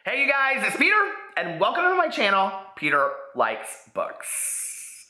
Hey you guys, it's Peter, and welcome to my channel, Peter Likes Books.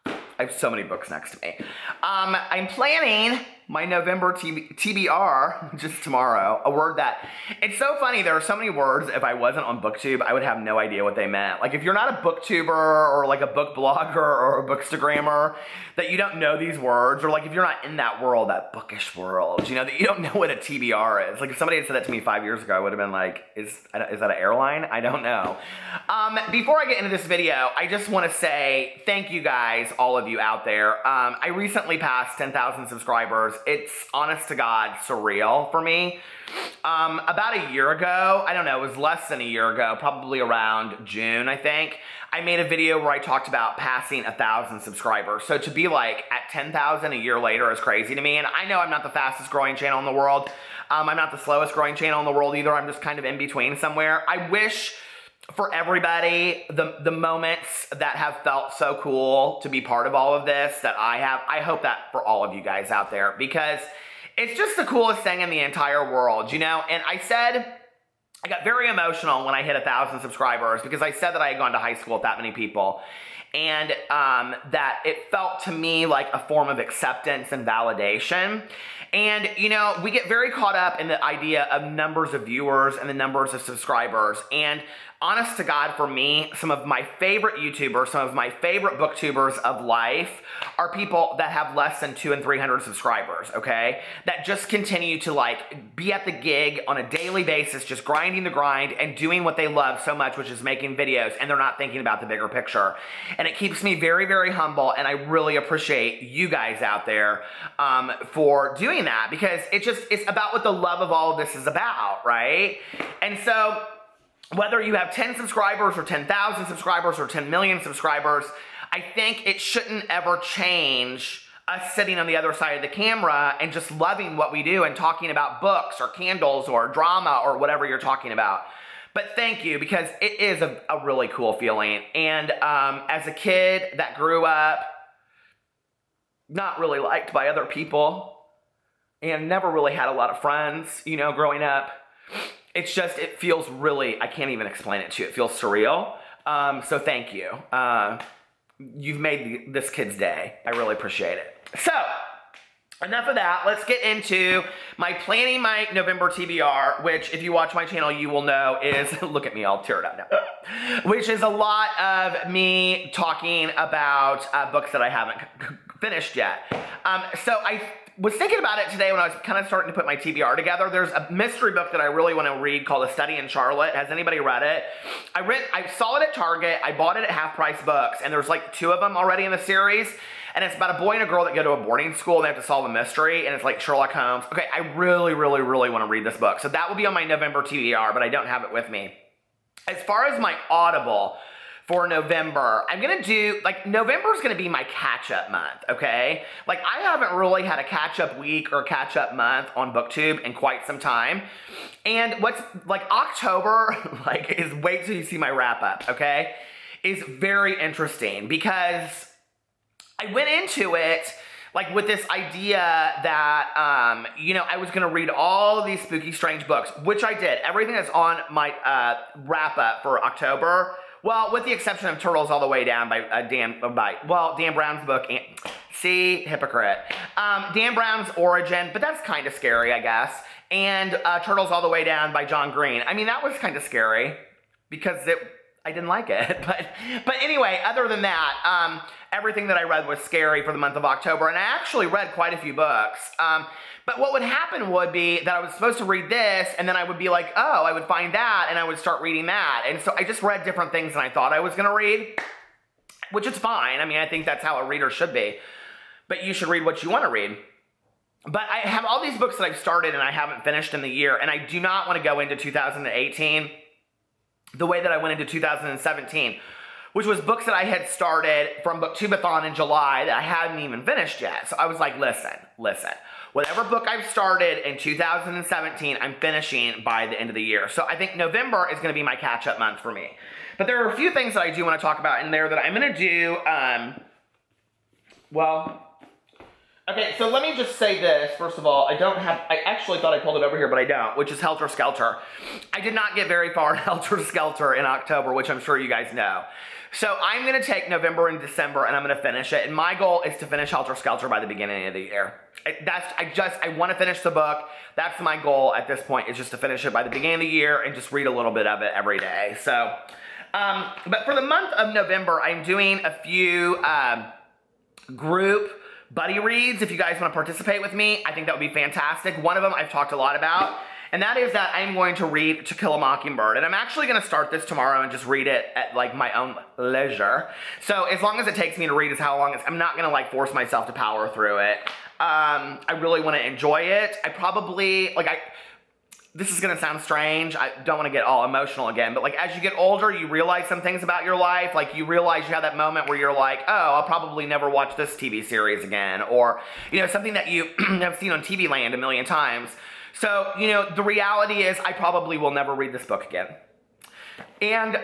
I have so many books next to me. I'm planning my November TBR just tomorrow, a word that, it's so funny, there are so many words, if I wasn't on BookTube, I would have no idea what they meant. Like if you're not a booktuber or like a book blogger or a bookstagrammer, that you don't know these words, or like if you're not in that world, that bookish world, you know, that you don't know what a TBR is. Like if somebody had said that to me 5 years ago, I would have been like, is that an airline? I don't know. Before I get into this video, I just want to say thank you guys, all of you out there. I recently passed 10,000 subscribers. It's honest to God surreal for me. About a year ago, I don't know, it was less than a year ago, probably around June, I think, I made a video where I talked about passing 1,000 subscribers. So to be like at 10,000 a year later is crazy to me. And I know I'm not the fastest growing channel in the world. I'm not the slowest growing channel in the world either. I'm just kind of in between somewhere. I wish for everybody, the moments that have felt so cool to be part of all of this that I have, I hope that for all of you guys out there, because it's just the coolest thing in the entire world, you know? And I got very emotional when I hit 1,000 subscribers because I said that I had gone to high school with that many people, and that it felt to me like a form of acceptance and validation. And, you know, we get very caught up in the idea of numbers of viewers and the numbers of subscribers. And honest to God, for me, some of my favorite YouTubers, some of my favorite booktubers of life are people that have less than 200 and 300 subscribers, okay? That just continue to like be at the gig on a daily basis, just grinding the grind and doing what they love so much, which is making videos, and they're not thinking about the bigger picture. And it keeps me very, very humble, and I really appreciate you guys out there for doing that, because it's about what the love of all of this is about, right? And so whether you have 10 subscribers or 10,000 subscribers or 10 million subscribers, I think it shouldn't ever change us sitting on the other side of the camera and just loving what we do and talking about books or candles or drama or whatever you're talking about. But thank you, because it is a really cool feeling. And as a kid that grew up not really liked by other people and never really had a lot of friends, you know, growing up, it's just, it feels really, I can't even explain it to you. It feels surreal. So thank you. You've made this kid's day. I really appreciate it. So, enough of that. Let's get into planning my November TBR, which if you watch my channel, you will know is, look at me, I'll tear it up now, which is a lot of me talking about books that I haven't finished yet. So I was thinking about it today when I was kind of starting to put my TBR together. There's a mystery book that I really want to read called A Study in Charlotte. Has anybody read it? I saw it at Target. I bought it at Half Price Books, and there's like 2 of them already in the series. And it's about a boy and a girl that go to a boarding school and they have to solve a mystery, and it's like Sherlock Holmes. Okay, I really, really, really want to read this book. So that will be on my November TBR, but I don't have it with me. As far as my Audible for November, I'm going to do, like, November's going to be my catch-up month, okay? Like, I haven't really had a catch-up week or catch-up month on BookTube in quite some time. And what's, like, October, like, is, wait till you see my wrap-up, okay? Is very interesting because I went into it like with this idea that, you know, I was going to read all of these spooky, strange books, which I did. Everything that's on my wrap-up for October, well, with the exception of Turtles All the Way Down by Dan Brown's book. See, hypocrite. Dan Brown's Origin, but that's kind of scary, I guess. And Turtles All the Way Down by John Green. I mean, that was kind of scary because I didn't like it. But anyway, other than that, everything that I read was scary for the month of October, and I actually read quite a few books. But what would happen would be that I was supposed to read this, and then I would be like, oh, I would find that, and I would start reading that. And so I just read different things than I thought I was going to read, which is fine. I mean, I think that's how a reader should be. But you should read what you want to read. But I have all these books that I've started and I haven't finished in the year, and I do not want to go into 2018 the way that I went into 2017, which was books that I had started from Booktubeathon in July that I hadn't even finished yet. So I was like, listen, whatever book I've started in 2017, I'm finishing by the end of the year. So I think November is going to be my catch-up month for me. But there are a few things that I do want to talk about in there that I'm going to do, well, Okay, so let me just say this. First of all, I actually thought I pulled it over here, but I don't, which is Helter Skelter. I did not get very far in Helter Skelter in October, which I'm sure you guys know. So I'm going to take November and December, and I'm going to finish it. And my goal is to finish Helter Skelter by the beginning of the year. I want to finish the book. That's my goal at this point, is just to finish it by the beginning of the year and just read a little bit of it every day. So, but for the month of November, I'm doing a few group buddy reads. If you guys want to participate with me, I think that would be fantastic. One of them I've talked a lot about, and that is that I'm going to read To Kill a Mockingbird. And I'm actually going to start this tomorrow and just read it at like my own leisure. So as long as it takes me to read is how long it's, I'm not going to like force myself to power through it. I really want to enjoy it. This is going to sound strange. I don't want to get all emotional again, but like as you get older, you realize some things about your life. Like you realize you have that moment where you're like, oh, I'll probably never watch this TV series again. Or, you know, something that you have seen on TV Land a million times. So, you know, the reality is I probably will never read this book again. And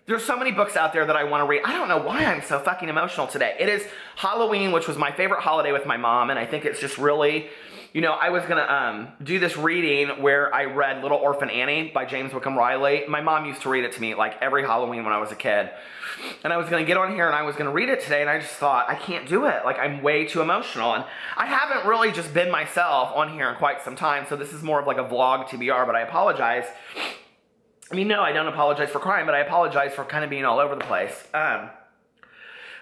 there's so many books out there that I want to read. I don't know why I'm so fucking emotional today. It is Halloween, which was my favorite holiday with my mom, and I think it's just really... You know, I was gonna do this reading where I read Little Orphan Annie by James Wickham Riley. My mom used to read it to me like every Halloween when I was a kid. And I was gonna get on here and I was gonna read it today, and I just thought, I can't do it. Like, I'm way too emotional. And I haven't really just been myself on here in quite some time, so this is more of like a vlog TBR, but I apologize. I mean, no, I don't apologize for crying, but I apologize for kind of being all over the place.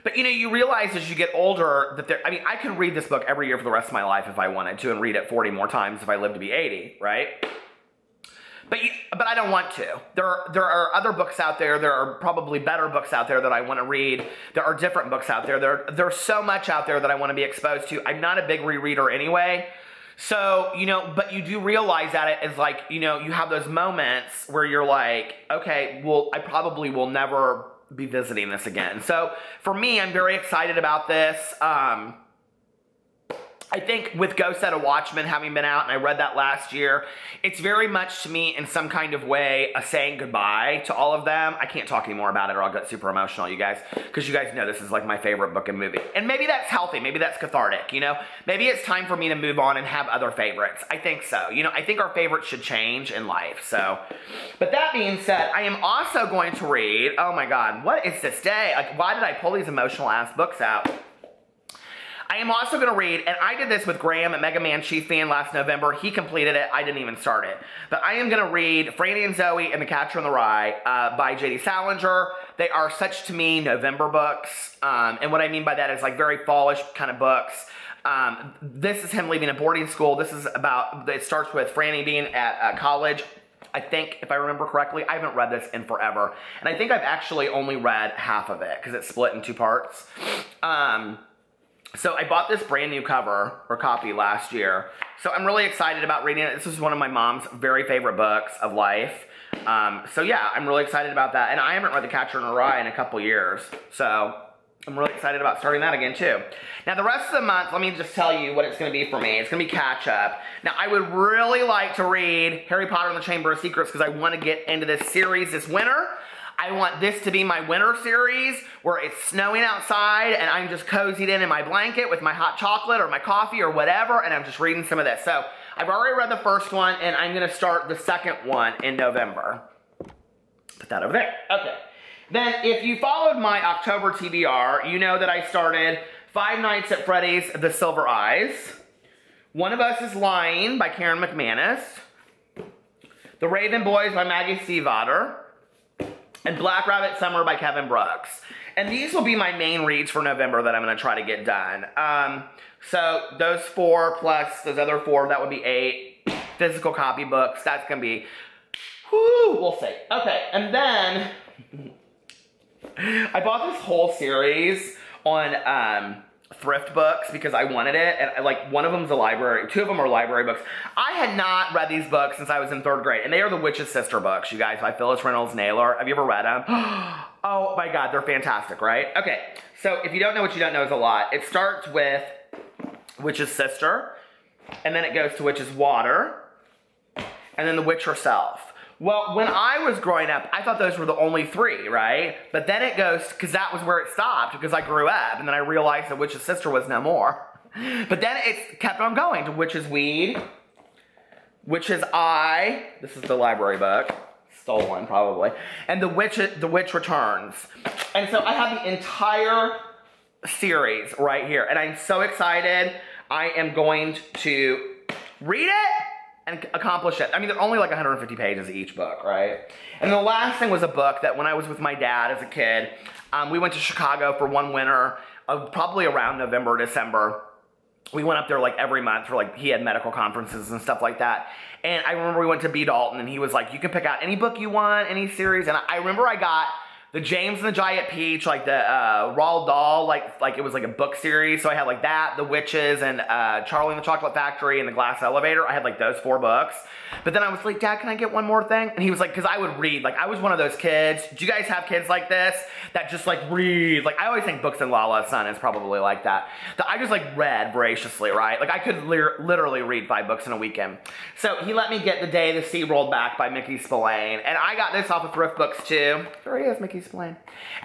But, you know, you realize as you get older that I mean, I could read this book every year for the rest of my life if I wanted to, and read it 40 more times if I lived to be 80, right? But I don't want to. There are other books out there. There are probably better books out there that I want to read. There are different books out there. There's so much out there that I want to be exposed to. I'm not a big rereader anyway. So, you know, but you do realize that it is like, you know, you have those moments where you're like, okay, well, I probably will never be visiting this again. So for me, I'm very excited about this. I think with Go Set a Watchman having been out, and I read that last year, it's very much to me in some kind of way a saying goodbye to all of them. I can't talk anymore about it or I'll get super emotional, you guys, because you guys know this is like my favorite book and movie. And maybe that's healthy, maybe that's cathartic, you know? Maybe it's time for me to move on and have other favorites. I think so. You know, I think our favorites should change in life, so. But that being said, I am also going to read, oh my God, what is this day? Like, why did I pull these emotional ass books out? I am also going to read, and I did this with Graham at Mega Man Chief Fan last November. He completed it. I didn't even start it. But I am going to read Franny and Zoe and the Catcher in the Rye by J.D. Salinger. They are such, to me, November books. And what I mean by that is like very fallish kind of books. This is him leaving a boarding school. This is about, it starts with Franny being at college. I think, if I remember correctly, I haven't read this in forever. And I think I've actually only read half of it because it's split in two parts. So I bought this brand new cover or copy last year. So I'm really excited about reading it. This is one of my mom's very favorite books of life. So yeah, I'm really excited about that. And I haven't read The Catcher in the Rye in a couple years. So I'm really excited about starting that again too. Now the rest of the month, let me just tell you what it's going to be for me. It's going to be catch up. Now I would really like to read Harry Potter and the Chamber of Secrets because I want to get into this series this winter. I want this to be my winter series where it's snowing outside and I'm just cozied in my blanket with my hot chocolate or my coffee or whatever, and I'm just reading some of this. So I've already read the first one and I'm going to start the second one in November. Put that over there. Okay. Then if you followed my October TBR, you know that I started Five Nights at Freddy's The Silver Eyes, One of Us is Lying by Karen McManus, The Raven Boys by Maggie Stiefvater, and Black Rabbit Summer by Kevin Brooks. And these will be my main reads for November that I'm going to try to get done. So those 4 plus those other 4, that would be 8 physical copy books. That's going to be, whoo, we'll see. Okay, and then I bought this whole series on thrift books because I wanted it, and like one of them's a library, 2 of them are library books. I had not read these books since I was in 3rd grade, and they are the Witch's Sister books, you guys, by Phyllis Reynolds Naylor. Have you ever read them? Oh my God, they're fantastic, right? Okay, so if you don't know what you don't know is a lot. It starts with Witch's Sister, and then it goes to Witch's Water, and then the witch herself. Well, when I was growing up, I thought those were the only 3, right? But then it goes, because that was where it stopped, because I grew up, and then I realized that Witch's Sister was no more. But then it kept on going to Witch's Weed, Witch's Eye, this is the library book, stolen probably, and The Witch Returns. And so I have the entire series right here, and I'm so excited. I am going to read it and accomplish it. I mean, they're only like 150 pages each book, right? And the last thing was a book that when I was with my dad as a kid, we went to Chicago for one winter, probably around November, December. We went up there like every month for like, he had medical conferences and stuff like that. And I remember we went to B. Dalton and he was like, you can pick out any book you want, any series. And I remember I got the James and the Giant Peach, like the Roald Dahl, like it was like a book series. So I had like that, The Witches, and Charlie and the Chocolate Factory, and The Glass Elevator. I had like those 4 books. But then I was like, Dad, can I get one more thing? And he was like, because I would read. Like I was one of those kids. Do you guys have kids like this that just like read? Like I always think Books and Lala's son is probably like that. That I just like read voraciously, right? Like I could literally read 5 books in a weekend. So he let me get The Day the Sea Rolled Back by Mickey Spillane. And I got this off of Thrift Books too. There he is, Mickey Spillane.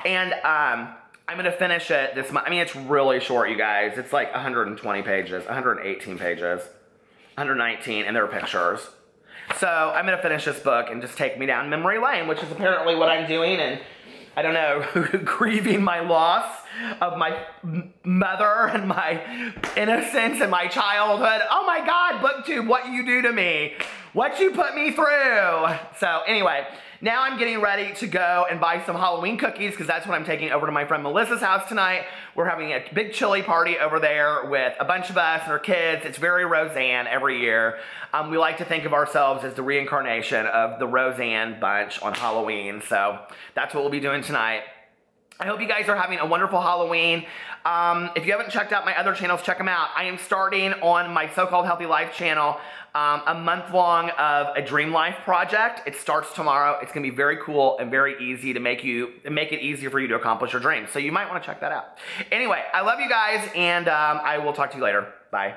And I'm going to finish it this month. I mean, it's really short, you guys. It's like 120 pages, 118 pages, 119, and there are pictures. So I'm going to finish this book and just take me down memory lane, which is apparently what I'm doing. And I don't know, grieving my loss of my mother and my innocence and my childhood. Oh my God, BookTube, what you do to me. What you put me through. So anyway, now I'm getting ready to go and buy some Halloween cookies because that's what I'm taking over to my friend Melissa's house tonight. We're having a big chili party over there with a bunch of us and our kids. It's very Roseanne every year. We like to think of ourselves as the reincarnation of the Roseanne bunch on Halloween. So that's what we'll be doing tonight. I hope you guys are having a wonderful Halloween. If you haven't checked out my other channels, check them out. I am starting on my So-Called Healthy Life channel a month-long of a Dream Life project. It starts tomorrow. It's gonna be very cool and very easy to make it easier for you to accomplish your dreams. So you might wanna check that out. Anyway, I love you guys, and I will talk to you later. Bye.